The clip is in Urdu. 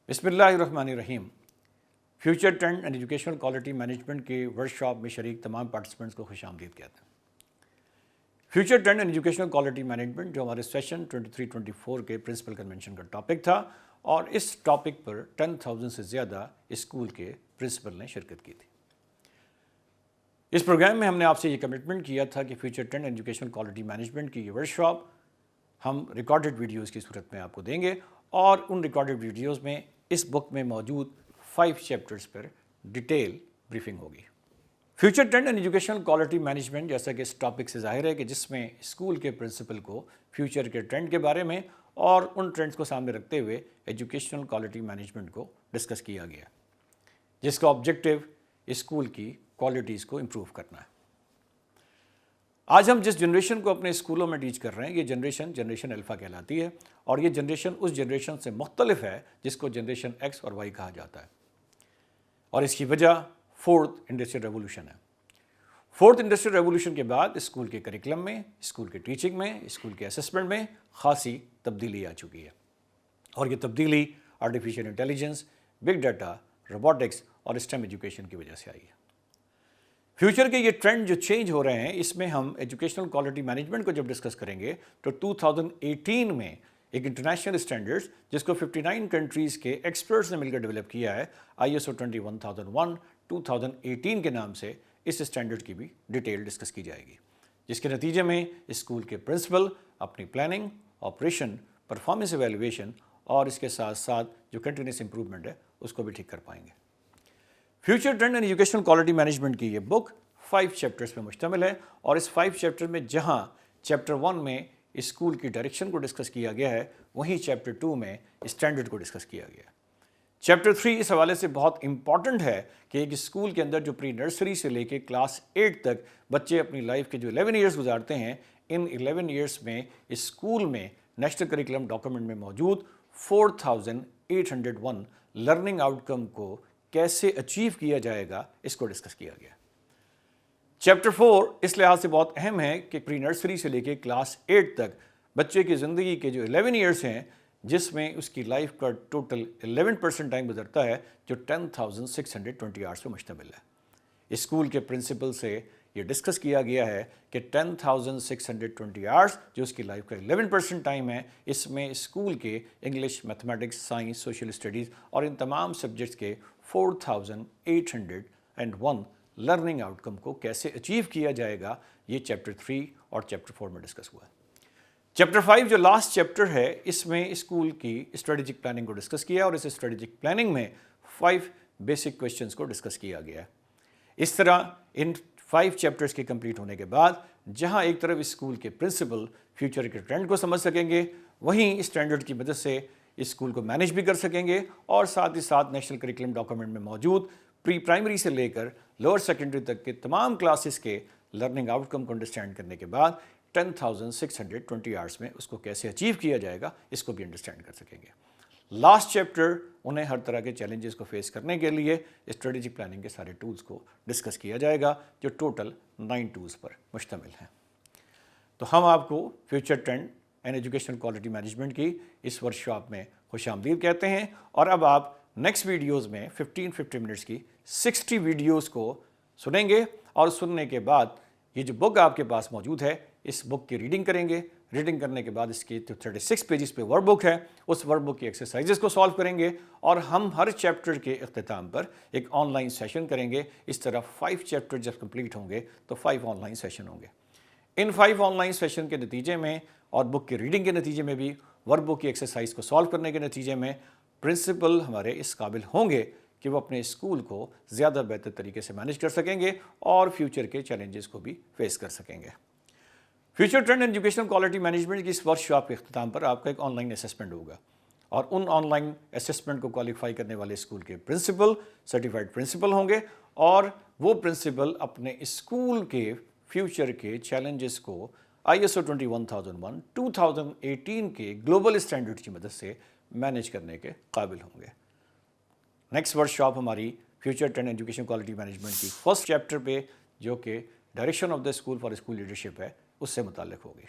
بسم اللہ الرحمن الرحیم۔ Future trend and educational quality management کے ورک شاپ میں شریک تمام پارٹیسپینٹس کو خوش آمدید کہتے ہیں۔ Future trend and educational quality management جو ہمارے سیشن 23-24 کے پرنسپل کنونشن کا ٹاپک تھا، اور اس ٹاپک پر 10,000 سے زیادہ اسکول کے پرنسپل نے شرکت کی تھی۔ اس پروگرام میں ہم نے آپ سے یہ کمٹمنٹ کیا تھا کہ future trend and educational quality management کی یہ ورک شاپ ہم ریکارڈڈ ویڈیوز کی صورت میں آپ کو دیں گے، اور ان ریکارڈڈ ویڈیوز میں اس بک میں موجود 5 چیپٹرز پر ڈیٹیل بریفنگ ہوگی۔ Future trend and educational quality management جیسا کہ اس ٹاپک سے ظاہر ہے کہ جس میں اسکول کے پرنسپل کو فیوچر کے ٹرینڈ کے بارے میں اور ان ٹرینڈز کو سامنے رکھتے ہوئے ایجوکیشنل کوالٹی مینجمنٹ کو ڈسکس کیا گیا، جس کا آبجیکٹو اسکول کی کوالٹیز کو امپروو کرنا ہے۔ آج ہم جس جنریشن کو اپنے اسکولوں میں ٹیچ کر رہے ہیں، یہ جنریشن الفا کہلاتی ہے، اور یہ جنریشن اس جنریشن سے مختلف ہے جس کو جنریشن ایکس اور وائی کہا جاتا ہے، اور اس کی وجہ 4th انڈسٹریل ریولوشن ہے۔ 4th انڈسٹریل ریولوشن کے بعد اسکول کے کریکلم میں، اسکول کے ٹیچنگ میں، اسکول کے اسسمنٹ میں خاصی تبدیلی آ چکی ہے، اور یہ تبدیلی artificial intelligence, big data, robotics اور اسٹیم ایجوکیشن کی وجہ سے آئی ہے۔ فیوچر کے یہ ٹرینڈ جو چینج ہو رہے ہیں، اس میں ہم ایجوکیشنل کوالٹی مینجمنٹ کو جب ڈسکس کریں گے تو 2018 میں ایک انٹرنیشنل اسٹینڈرڈ جس کو 59 کنٹریز کے ایکسپرٹس نے مل کر ڈیولپ کیا ہے، ISO 21001 2018 کے نام سے، اس اسٹینڈرڈ کی بھی ڈیٹیل ڈسکس کی جائے گی، جس کے نتیجے میں اسکول کے پرنسپل اپنی پلاننگ، آپریشن، پرفارمنس ایویلویشن اور اس کے ساتھ ساتھ جو کنٹینیوس امپروومنٹ ہے اس کو بھی ٹھیک کر پائیں گے۔ Future trend and educational quality management کی یہ بک 5 چیپٹرز پہ مشتمل ہے، اور اس 5 چیپٹر میں جہاں چیپٹر 1 میں اسکول کی ڈائریکشن کو ڈسکس کیا گیا ہے، وہیں چیپٹر 2 میں اسٹینڈرڈ کو ڈسکس کیا گیا ہے۔ چیپٹر 3 اس حوالے سے بہت امپورٹنٹ ہے کہ ایک اسکول کے اندر جو پری نرسری سے لے کے کلاس 8 تک بچے اپنی لائف کے جو 11 ایئرز گزارتے ہیں، ان 11 ایئرز میں اسکول میں نیشنل کریکولم ڈاکومنٹ میں موجود 4801 لرننگ آؤٹ کم کو کیسے اچیو کیا جائے گا، اس کو ڈسکس کیا گیا۔ چیپٹر 4 اس لحاظ سے بہت اہم ہے کہ پری نرسری سے لے کے کلاس 8 تک بچے کی زندگی کے جو 11 ایئرس ہیں، جس میں اس کی لائف کا ٹوٹل 11% ٹائم گزرتا ہے، جو 10,620 آورس پہ مشتمل ہے۔ اسکول کے پرنسپل سے یہ ڈسکس کیا گیا ہے کہ 10,620 آورس جو اس کی لائف کا 11% ٹائم ہے، اس میں اسکول کے English, mathematics, science, social studies اور ان تمام سبجیکٹس کے 4801 لرننگ آؤٹ کم کو کیسے اچیو کیا جائے گا، یہ چیپٹر 3 اور چیپٹر 4 میں ڈسکس ہوا ہے۔ چیپٹر 5 جو لاسٹ چیپٹر ہے، اس میں اسکول کی اسٹریٹجک پلاننگ کو ڈسکس کیا، اور اس اسٹریٹجک پلاننگ میں 5 بیسک کویسچنز کو ڈسکس کیا گیا ہے۔ اس طرح ان 5 چیپٹرز کے کمپلیٹ ہونے کے بعد جہاں ایک طرف اسکول کے پرنسپل فیوچر کے ٹرینڈ کو سمجھ سکیں گے، وہیں اسٹینڈرڈ کی مدد سے اسکول کو مینیج بھی کر سکیں گے، اور ساتھ ہی ساتھ نیشنل کریکولم ڈاکومنٹ میں موجود پری پرائمری سے لے کر لوور سیکنڈری تک کے تمام کلاسز کے لرننگ آؤٹ کم کو انڈرسٹینڈ کرنے کے بعد 10,620 آورس میں اس کو کیسے اچیو کیا جائے گا، اس کو بھی انڈرسٹینڈ کر سکیں گے۔ لاسٹ چیپٹر انہیں ہر طرح کے چیلنجز کو فیس کرنے کے لیے اسٹریٹجک پلاننگ کے سارے ٹولز کو ڈسکس کیا جائے گا، جو ٹوٹل 9 ٹولز پر مشتمل ہیں۔ تو ہم آپ کو future trend and educational quality management کی اس ورک شاپ میں خوش آمدید کہتے ہیں، اور اب آپ نیکسٹ ویڈیوز میں 15 منٹس کی 60 ویڈیوز کو سنیں گے، اور سننے کے بعد یہ جو بک آپ کے پاس موجود ہے، اس بک کی ریڈنگ کریں گے۔ ریڈنگ کرنے کے بعد اس کی جو 36 پیجز پہ ورک بک ہے، اس ورک بک کی ایکسرسائزز کو سالو کریں گے، اور ہم ہر چیپٹر کے اختتام پر ایک آن لائن سیشن کریں گے۔ اس طرح 5 چیپٹر جب کمپلیٹ ہوں گے تو 5 آن لائن سیشن ہوں گے۔ ان 5 آن لائن سیشن کے نتیجے میں اور بک کی ریڈنگ کے نتیجے میں بھی، ورک بک کی ایکسرسائز کو سالو کرنے کے نتیجے میں پرنسپل ہمارے اس قابل ہوں گے کہ وہ اپنے اسکول کو زیادہ بہتر طریقے سے مینیج کر سکیں گے، اور فیوچر کے چیلنجز کو بھی فیس کر سکیں گے۔ Future trend and educational quality management کی اس ورک شاپ کے اختتام پر آپ کا ایک آن لائن اسسمنٹ ہوگا، اور ان آن لائن اسسمنٹ کو کوالیفائی کرنے والے اسکول کے پرنسپل سرٹیفائڈ پرنسپل ہوں گے، اور وہ پرنسپل اپنے اسکول کے فیوچر کے چیلنجز کو ISO 21001 2018 کے گلوبل اسٹینڈرڈ کی مدد سے مینیج کرنے کے قابل ہوں گے۔ نیکسٹ ورک شاپ ہماری future trend education quality management کی فرسٹ چیپٹر پہ، جو کہ direction of the school for school leadership ہے، اس سے متعلق ہوگی۔